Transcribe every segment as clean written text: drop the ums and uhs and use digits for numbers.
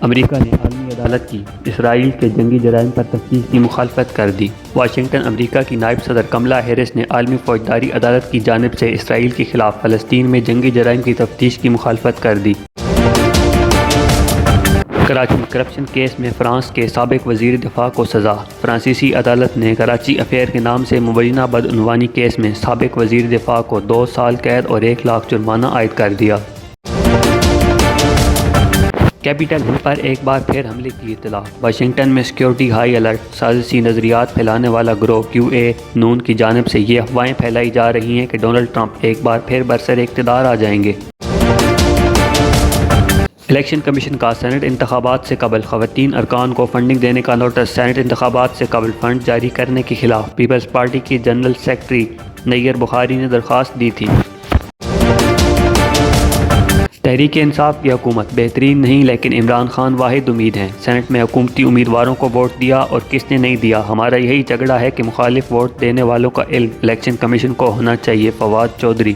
امریکہ نے عالمی عدالت کی اسرائیل کے جنگی جرائم پر تفتیش کی مخالفت کر دی۔ واشنگٹن۔ امریکہ کی نائب صدر کملا ہیرس نے عالمی فوجداری عدالت کی جانب سے اسرائیل کے خلاف فلسطین میں جنگی جرائم کی تفتیش کی مخالفت کر دی۔ کراچی کرپشن کیس میں فرانس کے سابق وزیر دفاع کو سزا۔ فرانسیسی عدالت نے کراچی افیئر کے نام سے مبینہ بدعنوانی کیس میں سابق وزیر دفاع کو 2 سال قید اور 1 لاکھ جرمانہ عائد کر دیا۔ کیپٹل ہل پر ایک بار پھر حملے کی اطلاع۔ واشنگٹن میں سیکیورٹی ہائی الرٹ۔ سازشی نظریات پھیلانے والا گروہ QAnon کی جانب سے یہ افواہیں پھیلائی جا رہی ہیں کہ ڈونلڈ ٹرمپ ایک بار پھر برسر اقتدار آ جائیں گے۔ الیکشن کمیشن کا سینٹ انتخابات سے قبل خواتین ارکان کو فنڈنگ دینے کا نوٹس۔ سینٹ انتخابات سے قبل فنڈ جاری کرنے کے خلاف پیپلز پارٹی کی جنرل سیکرٹری نییر بخاری نے درخواست دی تھی۔ تحریک انصاف کی حکومت بہترین نہیں لیکن عمران خان واحد امید ہیں۔ سینٹ میں حکومتی امیدواروں کو ووٹ دیا اور کس نے نہیں دیا، ہمارا یہی جھگڑا ہے کہ مخالف ووٹ دینے والوں کا علم الیکشن کمیشن کو ہونا چاہیے۔ فواد چودھری۔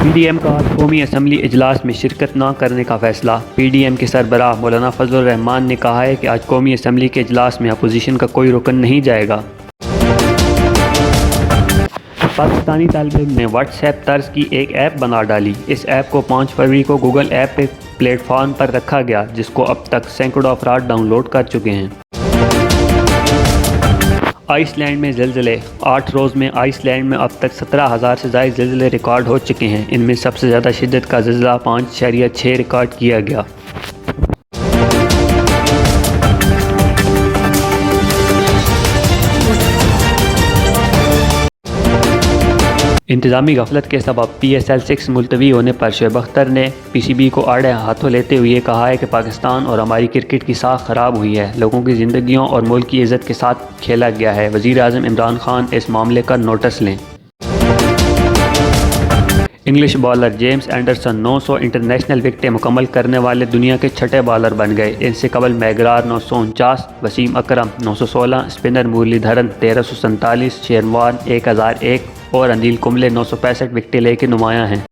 PDM کا آج قومی اسمبلی اجلاس میں شرکت نہ کرنے کا فیصلہ۔ PDM کے سربراہ مولانا فضل الرحمان نے کہا ہے کہ آج قومی اسمبلی کے اجلاس میں اپوزیشن کا کوئی رکن نہیں جائے گا۔ پاکستانی طالب علم نے واٹس ایپ طرز کی ایک ایپ بنا ڈالی۔ اس ایپ کو 5 فروری کو گوگل ایپ پلیٹ فارم پر رکھا گیا، جس کو اب تک سینکڑوں افراد ڈاؤن لوڈ کر چکے ہیں۔ آئس لینڈ میں زلزلے۔ 8 روز میں آئس لینڈ میں اب تک 17,000 سے زائد زلزلے ریکارڈ ہو چکے ہیں۔ ان میں سب سے زیادہ شدت کا زلزلہ 5.6 ریکارڈ کیا گیا۔ انتظامی غفلت کے سبب PSL 6 ملتوی ہونے پر شعیب اختر نے PCB کو آڑے ہاتھوں لیتے ہوئے کہا ہے کہ پاکستان اور ہماری کرکٹ کی ساکھ خراب ہوئی ہے، لوگوں کی زندگیوں اور ملک کی عزت کے ساتھ کھیلا گیا ہے۔ وزیر اعظم عمران خان اس معاملے کا نوٹس لیں۔ English bowler James Anderson 900 international وکٹیں مکمل کرنے والے دنیا کے 6ٹھے بالر بن گئے۔ ان سے قبل میگرار 949، وسیم اکرم 916، اسپنر مرلی دھرن 1347، شیروان 1001 اور انیل کمبلے 965 وکٹیں لے کے نمایاں ہیں۔